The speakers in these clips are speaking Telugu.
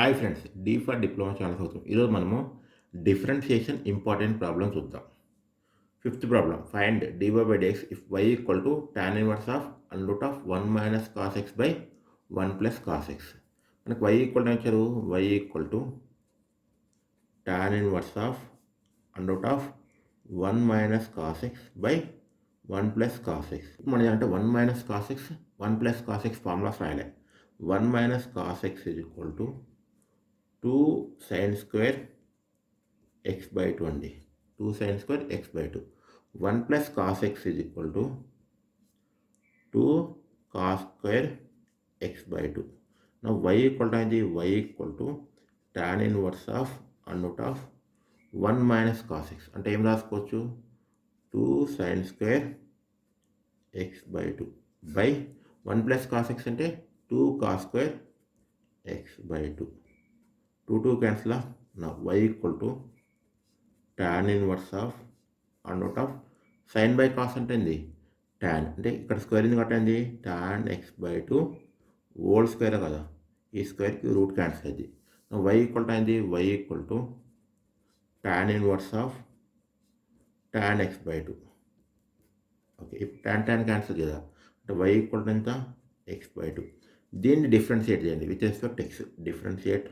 Hi friends, D for diploma channel అవుతాం. ఈరోజు మనము డిఫరెన్షియేషన్ ఇంపార్టెంట్ ప్రాబ్లమ్ చూద్దాం. Fifth problem, find dy by dx if y equal to tan inverse of and root of 1 minus cos X by 1 plus cos X. మనకు y ఈక్వల్ టు ఇచ్చారు, y equal to tan inverse of and root of 1 minus cos X by 1 plus cos X. మనం అంటే 1 minus cos X 1 plus cos X formulas రాయలే. 1 minus cos x is equal to 2 sin square x by 2 అండి. 2 sin square x by 2. 1 plus cos x is equal to 2 cos square x by 2. Now y equal to y equal to tan inverse of under root of 1 minus cos x. అంటే ఏం రాసుకోవచ్చు, 2 sin square x by 2 by 1 plus cos x అంటే 2 cos square x by 2. 2 cancel. Now y equal to tan inverse of under root of sin by cos అంటే ఏంది tan, అంటే ఇక్కడ స్క్వేర్ ఎందుకు కట్టండి, tan x by 2 whole square కదా, ఈ స్క్వేర్కి రూట్ క్యాన్సిల్ అయింది. y ఈక్వల్ టు అయింది, y equal to tan inverse of tan x by 2. Okay, ఇప్పుడు tan క్యాన్సిల్ కదా, అంటే y ఈక్వల్ టు ఎంత, x by 2. దీన్ని డిఫరెన్షియేట్ చేయండి with respect x. Differentiate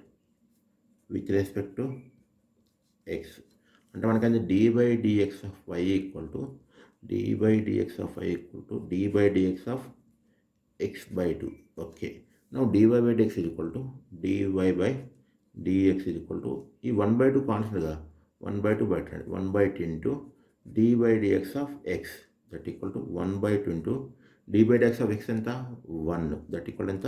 with respect to x అంటే మనకి dy by dx of y equal to dy by dx of y equal to dy by dx of x by 2. Okay, now dy by dx is equal to dy by dx is equal to ఈ 1 బై 2 కాన్స్టెంట్ కదా, 1 బై 2 బయట 1 by 2 into dy by dx of x that equal to 1 by 2 into dy by dx of x ఎంత 1 దట్ ఈక్వల్ ఎంత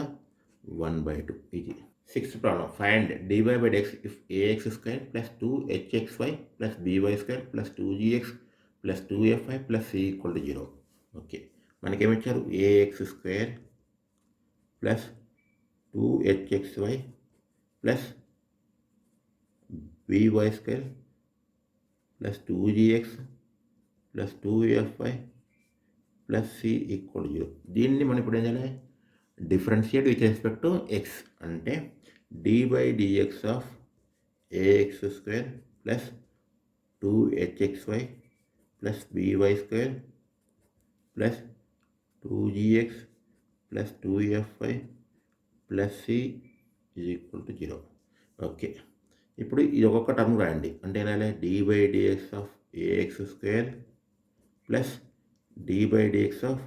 1 బై 2. ఇది sixth problem, find dy by dx if ax square plus 2hxy plus by square plus 2gx plus 2fy plus c equal to 0. Okay, మనకేమిచ్చారు, ax square plus 2hxy plus by square plus 2gx plus 2fy plus c equal to 0. దీన్ని మనం ఇప్పుడు ఏం చేయాలి, differentiate with respect to x. అంటే dy by dx of ax square plus 2hxy plus by square plus 2gx plus 2fy plus c is equal to 0. Okay, ఇప్పుడు ఇది ఒక్కొక్క టర్మ్ రాయండి. అంటే ఏమైనా dy by dx of ax square plus dy by dx of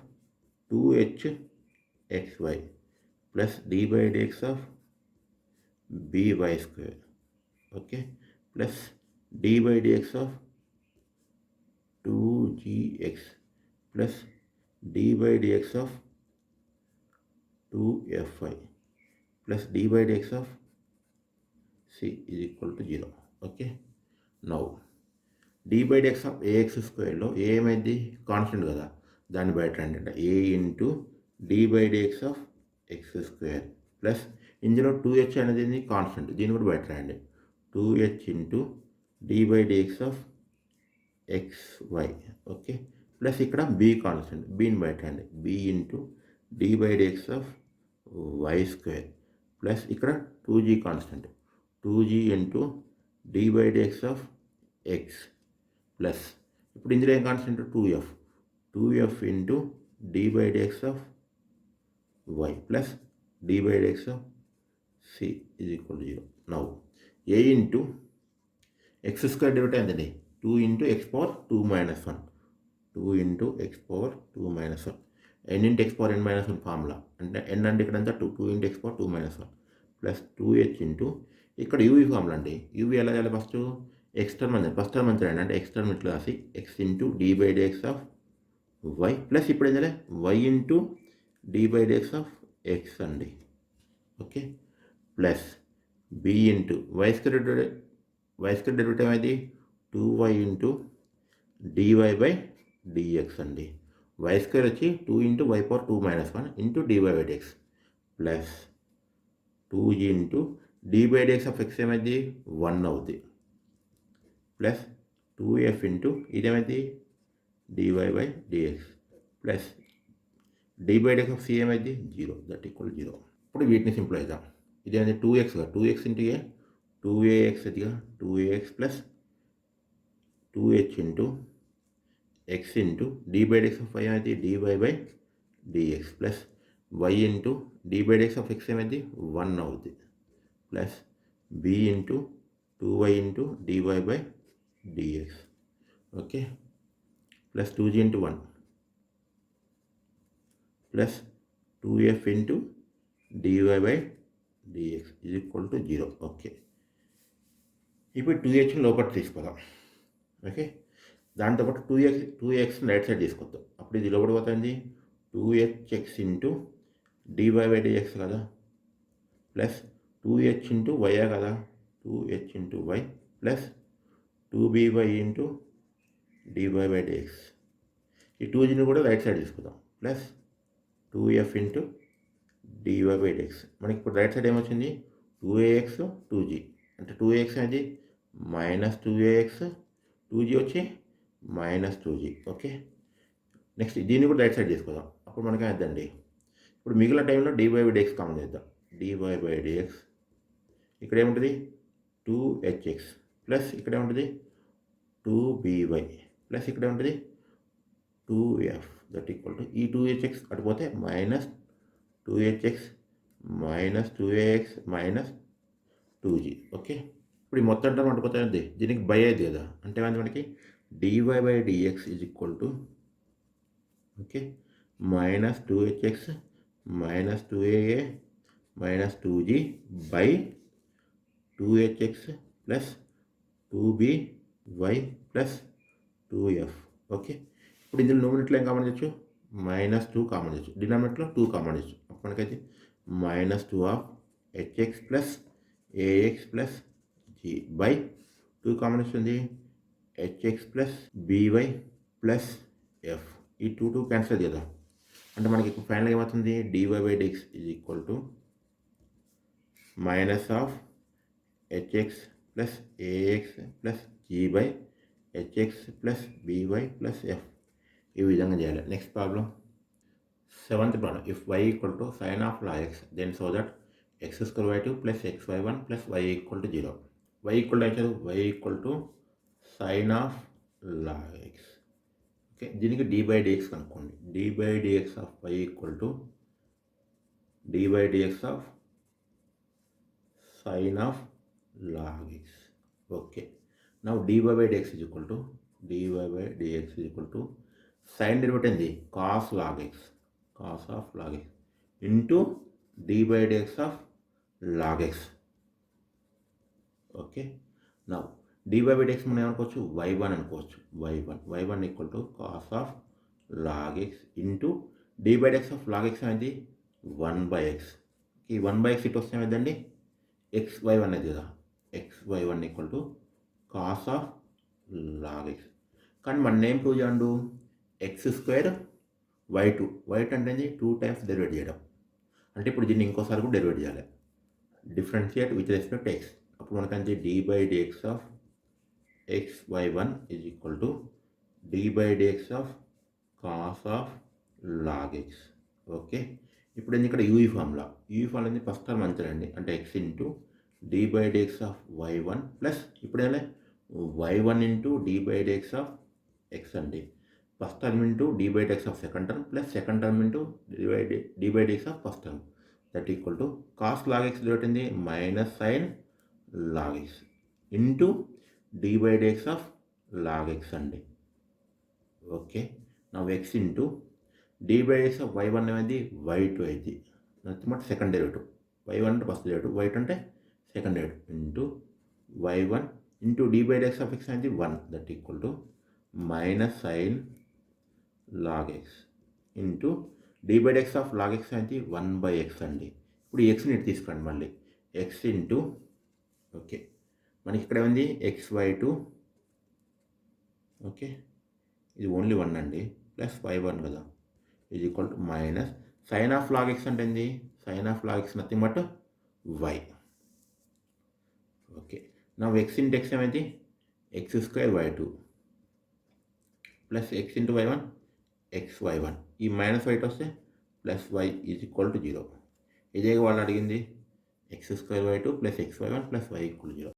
2hxy plus dy by dx of by square. Okay, plus dy by dx of 2gx plus dy by dx of 2fy plus dy by dx of c is equal to 0. Okay, now dy by dx of ax స్క్వేర్లో ఏ ఏమైంది, కాన్స్టెంట్ కదా, దాన్ని బయట రండి. అంటే a into dy by dx of X square plus ఇందులో 2h అనేది కాన్స్టెంట్, దీన్ని కూడా బయట రాయండి. 2h into dy by dx of xy. Okay, plus ఇక్కడ b కాన్స్టెంట్, bని బయట రాయండి. b into dy by dx of y square plus ఇక్కడ 2g constant, 2g into dy by dx of x plus ఇప్పుడు ఇందులో ఏం constant 2f into dy by dx of y plus dy by dx of c is equal to 0. Now a into X square derivative ఎంతండి, 2 into X power 2 minus 1, 2 into X power 2 minus 1, n into X power n minus 1 formula. అంటే n అంటే ఇక్కడ అంతా 2 into X power 2 minus 1 plus 2h into ఇక్కడ యూవీ ఫార్ములా అండి. యూవీ ఎలా చేయాలి, ఫస్ట్ ఎక్స్టర్మ్ అండి, ఫస్ట్ టర్మ్ అంతా అంటే ఎక్స్టర్మ్ ఇట్లా రాసి x into dy by dx of y plus ఇప్పుడు ఏం చేయాలి, y into dy by dx of x అండి. Okay, plus b into y square derivative అనేది 2y into dy by dx అండి. y స్క్వేర్ వచ్చి 2 into y power 2 minus 1 into dy by dx plus 2g into dy by dx of x ఏమైంది 1 అవుద్ది ప్లస్ 2f ఇంటూ ఇదేమైంది dy by dx plus dy by dx of c ఏమైంది 0 దట్ ఈక్వల్ 0. ఇప్పుడు వీటిని సింప్లిఫై చేద్దాం. ఇదేంటి 2x కదా, 2x ఇంటూ ఏ 2ax ఇదిగా 2ax plus 2h into x into d by dx of y ఏమైంది dy by dx plus y into d by dx of x ఏమైంది 1 అవుతుంది plus b into 2y into dy by dx okay plus 2g into 1 plus 2f into dy by dx is equal to 0. Okay ఇప్పుడు 2h లోపల తీసుకుందాం. ఓకే దాంతోపాటు 2x రైట్ సైడ్ తీసుకొద్దాం. అప్పుడు ఇది లోపల పోతుంది 2hx into dy by dx కదా ప్లస్ 2h ఇంటూ y కదా 2h into y plus 2by into dy by dx. ఈ 2gని కూడా రైట్ సైడ్ తీసుకుందాం plus 2f into dy by dx. మనకి ఇప్పుడు రైట్ సైడ్ ఏమొచ్చింది 2ax 2g అంటే 2ax అనేది మైనస్ 2ax 2g వచ్చి మైనస్ 2g. ఓకే నెక్స్ట్ దీన్ని కూడా రైట్ సైడ్ తీసుకుందాం. అప్పుడు మనకి అవుతుందండి ఇప్పుడు మిగిలిన టైంలో dy బై dx కామన్ చేద్దాం. dy బై dx ఇక్కడ ఏముంటుంది 2hx ప్లస్ ఇక్కడ ఏముంటుంది 2by ప్లస్ ఇక్కడ ఉంటుంది 2f దట్ ఈక్వల్ టు ఈ 2hx అటుపోతే minus 2hx minus 2ax minus 2g. Okay ఇప్పుడు ఈ మొత్తం టర్మ్ అటుపోతుంది దీనికి బై అయింది కదా అంటే మనకి dy by dx is equal to okay minus 2hx minus 2a minus 2g by 2hx plus 2by plus 2f. Okay ఇప్పుడు ఇందులో న్యూమరేటర్లో ఏం కామన్ చేయొచ్చు మైనస్ 2 కామన్ చేయొచ్చు, డినామినేటర్లో 2 కామన్ చేయొచ్చు. అప్పుడు మనకైతే minus 2 of hx plus ax plus g by 2 common వస్తుంది hx plus by plus f. ఈ 2 క్యాన్సిల్ కదా అంటే మనకి ఇప్పుడు ఫైనల్గా ఏమవుతుంది dy by dx is equal to minus of hx plus ax plus g by hx plus by plus f. ఈ విధంగా చేయాలి. Next problem 7th problem if y equal to sine of log x then so that x square by 2 plus xy1 plus y equal to 0. y equal to y equal to sine of log x. Okay దీనికి d బై dx కనుక్కోండి. d by dx of y equal to d by dx of sine of log x. Okay now dy by dx is equal to dy by dx is equal to sine derivative ఏంది cos log x cos of log x into d by dx of log x. Okay now d by dx మనం ఏమనుకోవచ్చు y1 అనుకోవచ్చు. y1 equal to cos of log x into d by dx of log x అనేది 1 బై x. ఈ 1 బై x ఇటు వస్తే ఏమైందండి xy1 అనేది కదా xy1 equal to cos of log x. కానీ మన ఏం ప్రూవ్ చేయండు ఎక్స్ స్క్వేర్ y2 అంటే 2 టైమ్స్ డెరివేట్ చేయడం అంటే ఇప్పుడు దీన్ని ఇంకోసారి కూడా డెరివేట్ చేయాలి డిఫరెన్షియేట్ విత్ రెస్పెక్ట్ ఎక్స్. అప్పుడు మనకంటే d by dx of xy1 is equal to d by dx of cos of log x. Okay ఇప్పుడు ఏంది ఇక్కడ యూఈ ఫార్ములా అనేది ఫస్ట్ టర్మ్ అంతేనండి అంటే x into d by dx of y1 plus ఇప్పుడు ఏమైనా y1 into d by dx of x అండి first term into d by dx of second term plus second term into d by dx of first term that equal to cos log x divide అయింది minus sine log x into d by dx of log x అండి. ఓకే నా x into d by dx of y1 ఏమైంది y2 అయింది నచ్చినట్టు సెకండ్ డెరివేటివ్ y1 అంటే ఫస్ట్ డెరివేటివ్ y2 అంటే second derivative into y1 into d by dx of x అనేది 1 that equal to minus sine log x into d by dx of log x అనేది 1 బై x అండి. ఇప్పుడు ఈ ఎక్స్ని ఇటు తీసుకోండి మళ్ళీ x ఇంటూ ఓకే మనకి ఇక్కడ ఏమైంది xy2 ఓకే ఇది ఓన్లీ 1 అండి ప్లస్ y1 కదా is equal to minus sine of log x అంటే ఏంది sine of log x nothing but y. Okay నా x ఇంటూ x ఏమైంది x square y2 plus x into y1 xy1 ఈ మైనస్ y వస్తే plus y is equal to 0. ఇదే వాళ్ళు అడిగింది x² y2 plus xy1 plus y equal to 0.